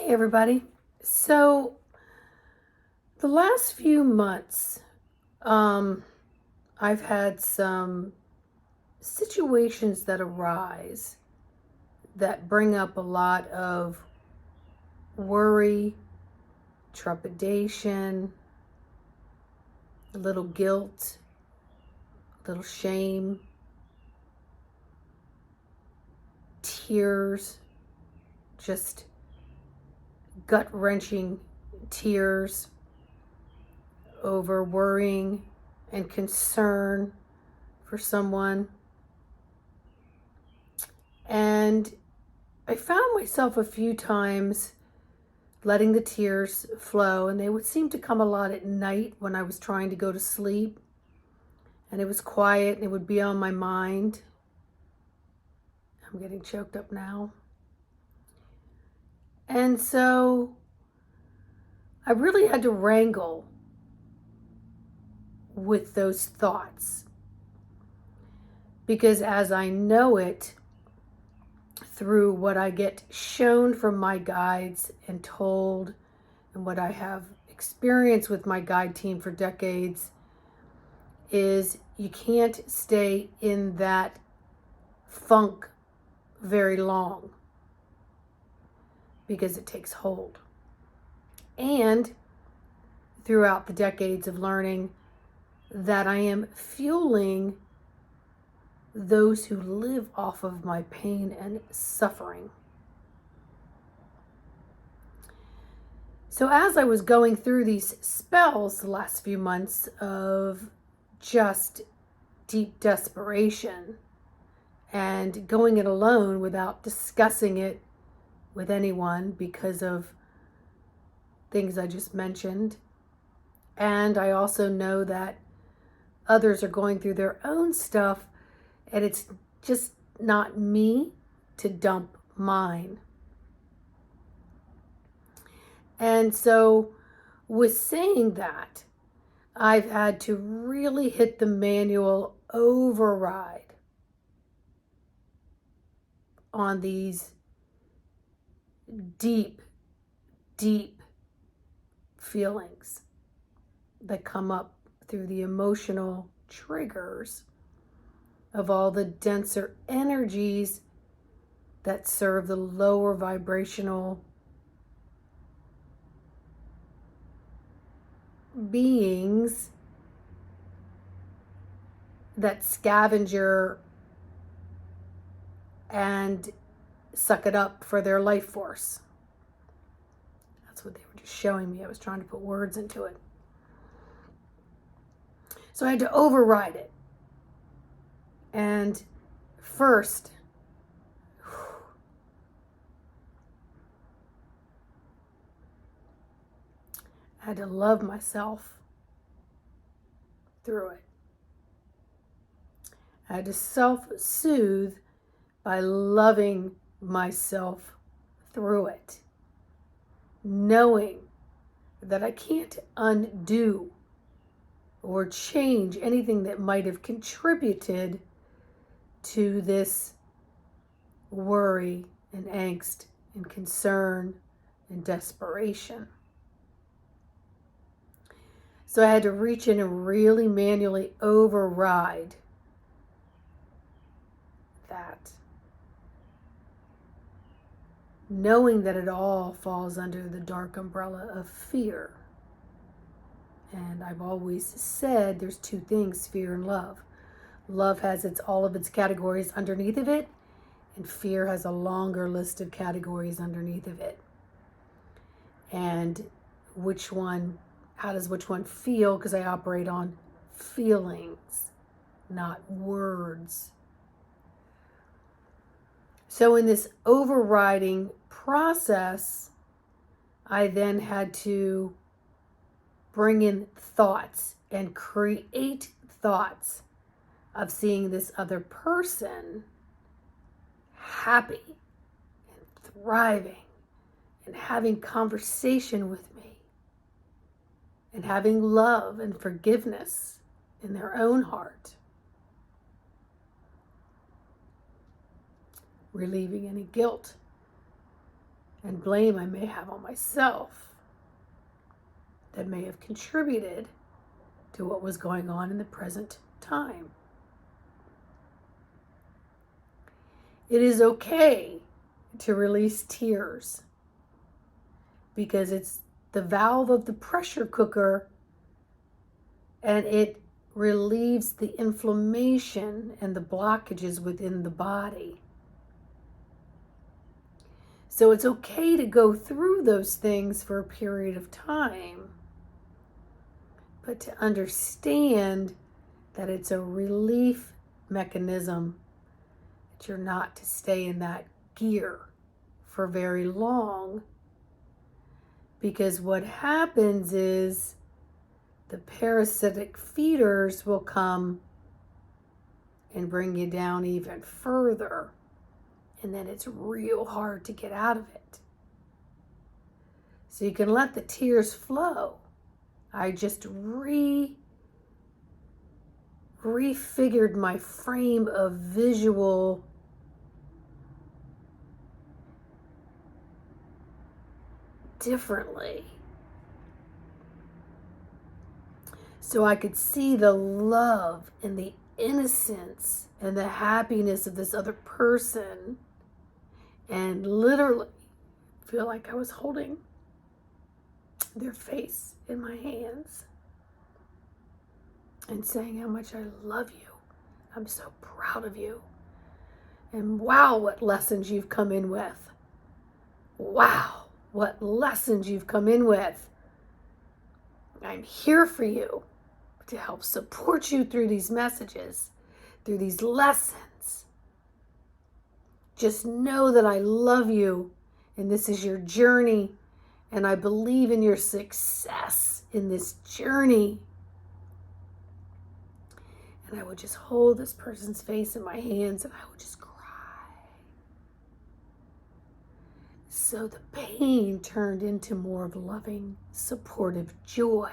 Hey, everybody. So, the last few months, um, I've had some situations that arise that bring up a lot of worry, trepidation, a little guilt, a little shame, tears, just gut-wrenching tears over worrying and concern for someone. And I found myself a few times letting the tears flow, and they would seem to come a lot at night when I was trying to go to sleep, and it was quiet and it would be on my mind. I'm getting choked up now. And so I really had to wrangle with those thoughts, because as I know it through what I get shown from my guides and told, and what I have experienced with my guide team for decades, is you can't stay in that funk very long because it takes hold. And throughout the decades of learning that I am fueling those who live off of my pain and suffering. So as I was going through these spells the last few months of just deep desperation and going it alone without discussing it with anyone because of things I just mentioned, and I also know that others are going through their own stuff, and it's just not me to dump mine. And so with saying that, I've had to really hit the manual override on these deep, deep feelings that come up through the emotional triggers of all the denser energies that serve the lower vibrational beings that scavenger and suck it up for their life force. That's what they were just showing me. I was trying to put words into it. So I had to override it. And first, I had to love myself through it. I had to self-soothe by loving myself through it, knowing that I can't undo or change anything that might have contributed to this worry and angst and concern and desperation. So I had to reach in and really manually override that, knowing that it all falls under the dark umbrella of fear. And I've always said there's two things, fear and love. Love has all of its categories underneath of it, and fear has a longer list of categories underneath of it. And how does which one feel? Because I operate on feelings, not words. So in this overriding process, I then had to bring in thoughts and create thoughts of seeing this other person happy and thriving and having conversation with me and having love and forgiveness in their own heart, relieving any guilt and blame I may have on myself that may have contributed to what was going on in the present time. It is okay to release tears because it's the valve of the pressure cooker, and it relieves the inflammation and the blockages within the body. So it's okay to go through those things for a period of time, but to understand that it's a relief mechanism, that you're not to stay in that gear for very long. Because what happens is the parasitic feeders will come and bring you down even further. And then it's real hard to get out of it. So you can let the tears flow. I just refigured my frame of visual differently. So I could see the love and the innocence and the happiness of this other person, and literally feel like I was holding their face in my hands and saying how much I love you. I'm so proud of you. And wow, what lessons you've come in with. Wow, what lessons you've come in with. I'm here for you to help support you through these messages, through these lessons. Just know that I love you, and this is your journey, and I believe in your success in this journey. And I would just hold this person's face in my hands, and I would just cry. So the pain turned into more of loving, supportive joy.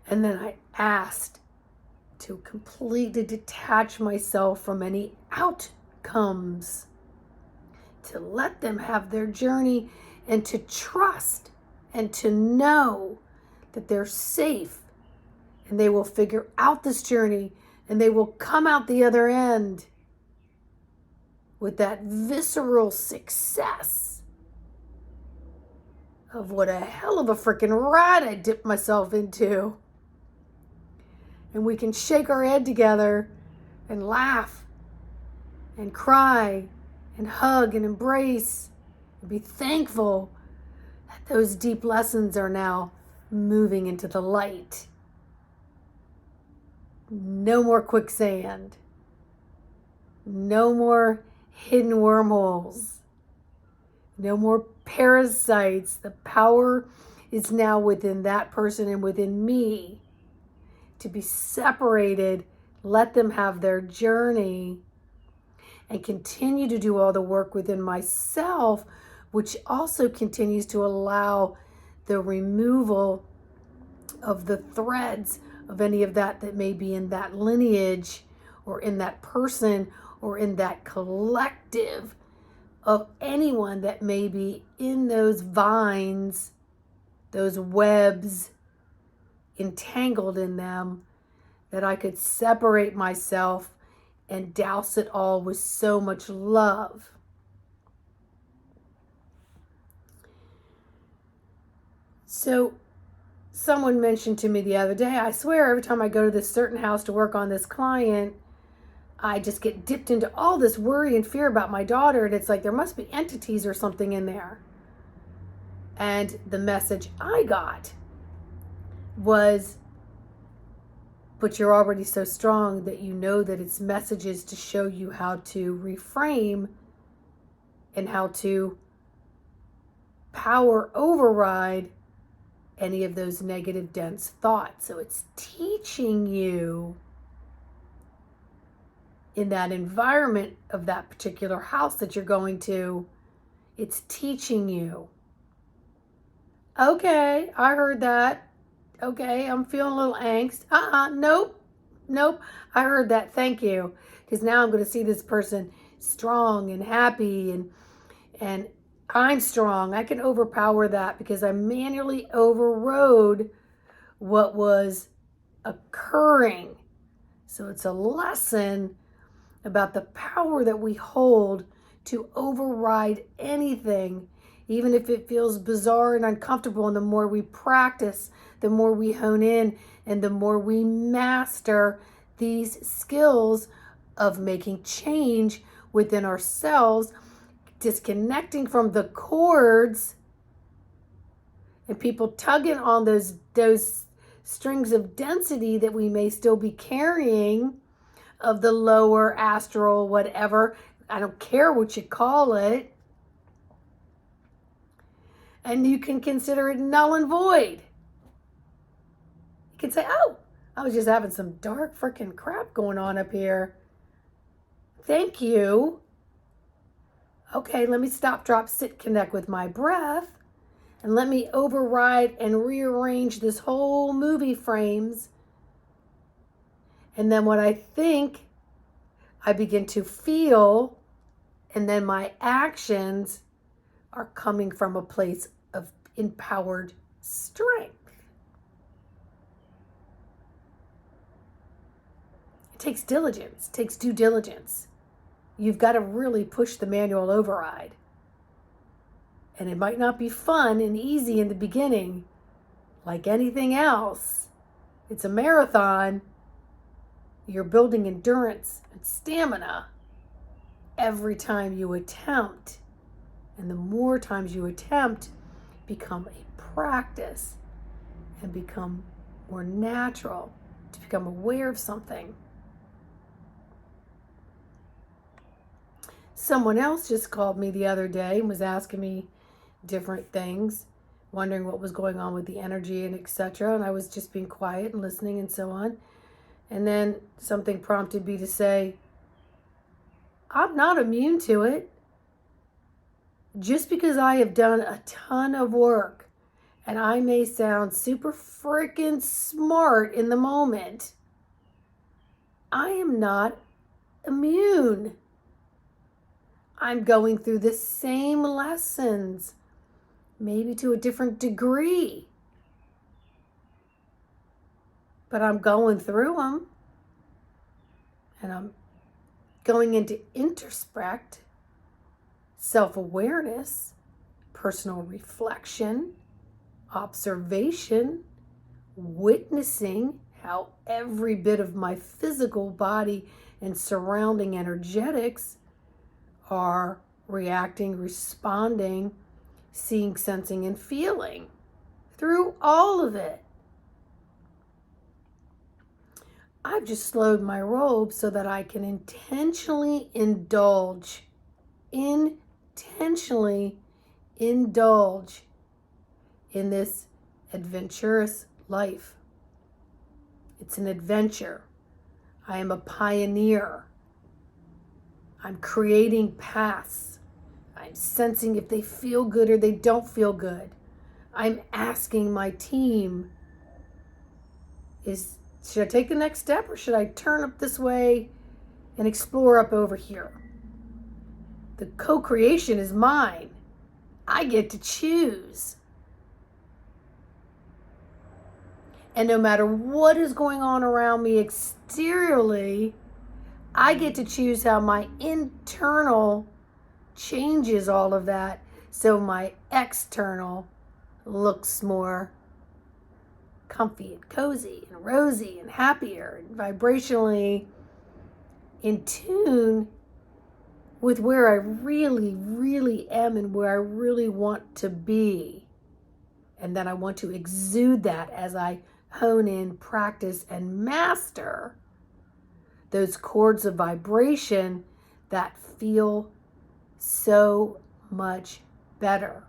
And then I asked to completely detach myself from any outcomes, to let them have their journey, and to trust and to know that they're safe and they will figure out this journey and they will come out the other end with that visceral success of what a hell of a freaking ride I dipped myself into. And we can shake our head together and laugh and cry and hug and embrace and be thankful that those deep lessons are now moving into the light. No more quicksand. No more hidden wormholes. No more parasites. The power is now within that person and within me to be separated, let them have their journey, and continue to do all the work within myself, which also continues to allow the removal of the threads of any of that may be in that lineage or in that person or in that collective of anyone that may be in those vines, those webs, entangled in them, that I could separate myself and douse it all with so much love. So someone mentioned to me the other day, I swear every time I go to this certain house to work on this client, I just get dipped into all this worry and fear about my daughter, and it's like there must be entities or something in there. And the message I got was, but you're already so strong that you know that it's messages to show you how to reframe and how to power override any of those negative, dense thoughts. So it's teaching you in that environment of that particular house that you're going to, it's teaching you. Okay, I heard that. Okay, I'm feeling a little angst. Nope. I heard that. Thank you. because now I'm going to see this person strong and happy, and I'm strong. I can overpower that because I manually overrode what was occurring. So it's a lesson about the power that we hold to override anything, even if it feels bizarre and uncomfortable. And the more we practice, the more we hone in, and the more we master these skills of making change within ourselves, disconnecting from the cords and people tugging on those strings of density that we may still be carrying of the lower astral, whatever. I don't care what you call it. And you can consider it null and void. You can say, oh, I was just having some dark freaking crap going on up here. Thank you. Okay, let me stop, drop, sit, connect with my breath. And let me override and rearrange this whole movie frames. And then what I think, I begin to feel, and then my actions are coming from a place of empowered strength. It takes diligence, it takes due diligence. You've got to really push the manual override. And it might not be fun and easy in the beginning. Like anything else, it's a marathon. You're building endurance and stamina every time you attempt. And the more times you attempt, become a practice and become more natural to become aware of something. Someone else just called me the other day and was asking me different things, wondering what was going on with the energy and etc. And I was just being quiet and listening and so on. And then something prompted me to say, I'm not immune to it. Just because I have done a ton of work and I may sound super freaking smart in the moment, I am not immune. I'm going through the same lessons, maybe to a different degree. But I'm going through them. And I'm going into introspect, self-awareness, personal reflection, observation, witnessing how every bit of my physical body and surrounding energetics are reacting, responding, seeing, sensing, and feeling through all of it. I've just slowed my robe so that I can intentionally indulge in this adventurous life. It's an adventure. I am a pioneer. I'm creating paths. I'm sensing if they feel good or they don't feel good. I'm asking my team, should I take the next step or should I turn up this way and explore up over here? The co-creation is mine. I get to choose. And no matter what is going on around me exteriorly, I get to choose how my internal changes all of that so my external looks more comfy and cozy and rosy and happier and vibrationally in tune with where I really, really am and where I really want to be. And then I want to exude that as I hone in, practice, and master those chords of vibration that feel so much better.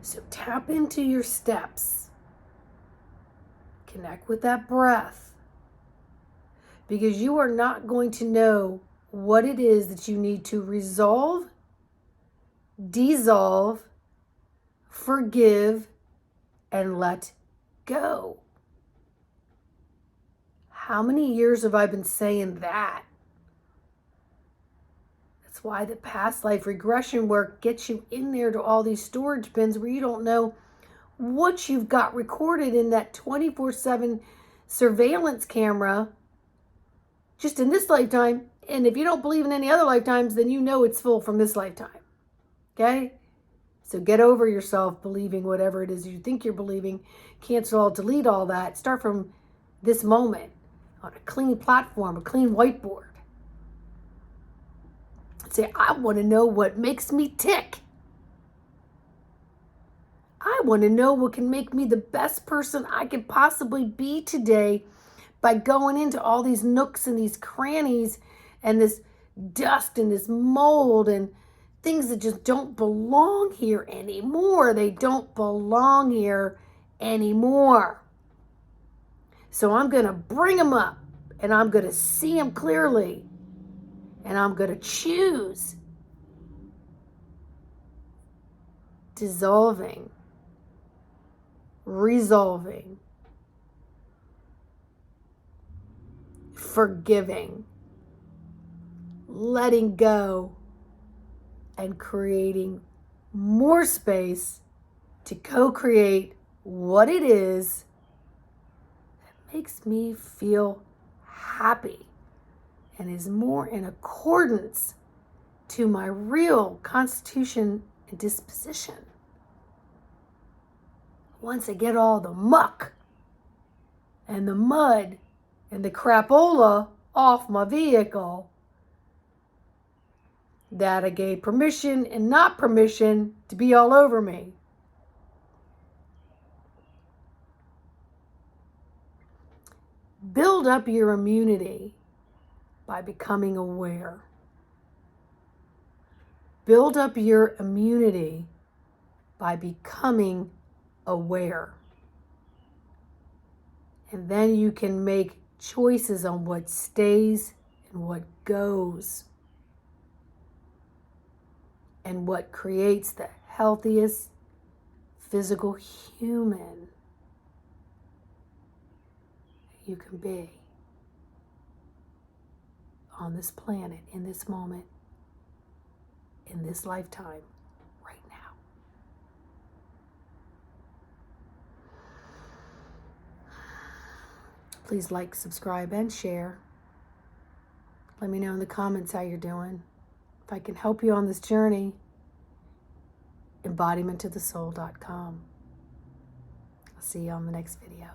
So tap into your steps. Connect with that breath. Because you are not going to know what it is that you need to resolve, dissolve, forgive, and let go How many years have I been saying that? That's why the past life regression work gets you in there to all these storage bins where you don't know what you've got recorded in that 24/7 surveillance camera just in this lifetime. And if you don't believe in any other lifetimes, then you know it's full from this lifetime. Okay? So get over yourself believing whatever it is you think you're believing. Cancel all, delete all that. Start from this moment on a clean platform, a clean whiteboard. Say, I want to know what makes me tick. I want to know what can make me the best person I can possibly be today by going into all these nooks and these crannies and this dust and this mold and things that just don't belong here anymore. They don't belong here anymore. So I'm going to bring them up and I'm going to see them clearly and I'm going to choose dissolving, resolving, forgiving, letting go, and creating more space to co-create what it is that makes me feel happy and is more in accordance to my real constitution and disposition. Once I get all the muck and the mud and the crapola off my vehicle that I gave permission and not permission to be all over me. Build up your immunity by becoming aware. Build up your immunity by becoming aware. And then you can make choices on what stays and what goes, and what creates the healthiest physical human you can be on this planet, in this moment, in this lifetime, right now. Please like, subscribe, and share. Let me know in the comments how you're doing. If I can help you on this journey, embodimentofthesoul.com. I'll see you on the next video.